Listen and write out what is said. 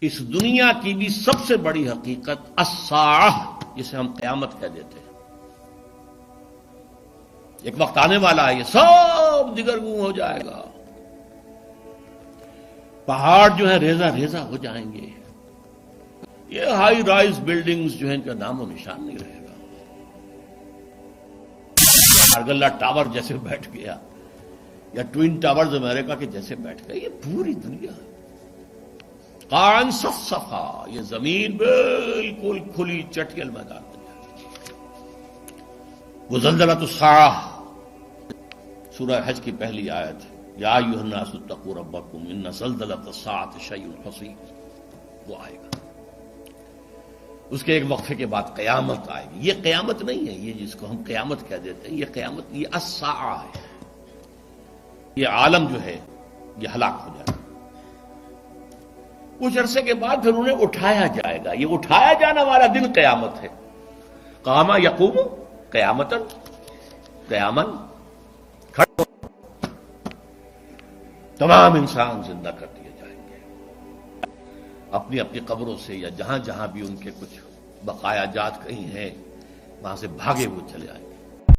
اس دنیا کی بھی سب سے بڑی حقیقت الساعہ، جسے ہم قیامت کہہ دیتے ہیں، ایک وقت آنے والا ہے یہ سب دگرگوں ہو جائے گا، پہاڑ جو ہے ریزہ ریزہ ہو جائیں گے، یہ ہائی رائز بلڈنگز جو ہیں ان کا نام و نشان نہیں رہے گا، ارگلہ ٹاور جیسے بیٹھ گیا یا ٹوین ٹاورز امریکہ کے جیسے بیٹھ گئے، یہ پوری دنیا قاعن صفصفا، یہ زمین بالکل کھلی چٹیل میدان بن جائے گی۔ وزلزلۃ الساعہ، سورہ حج کی پہلی آیت، یا ایھا الناس اتقوا ربکم ان زلزلۃ الساعۃ شیء حسین، وہ آئے گا۔ اس کے ایک وقفے کے بعد قیامت آئے گی۔ یہ قیامت نہیں ہے، یہ جس کو ہم قیامت کہہ دیتے ہیں، یہ قیامت، یہ الساعہ ہے، یہ عالم جو ہے یہ ہلاک ہو جائے گا۔ کچھ عرصے کے بعد پھر انہیں اٹھایا جائے گا، یہ اٹھایا جانا والا دن قیامت ہے۔ قام یقوم قیامتاً، قیاماً، کھڑے ہو، تمام انسان زندہ کر دیے جائیں گے، اپنی اپنی قبروں سے یا جہاں جہاں بھی ان کے کچھ بقایا جات کہیں ہیں وہاں سے بھاگے ہوئے چلے آئیں گے۔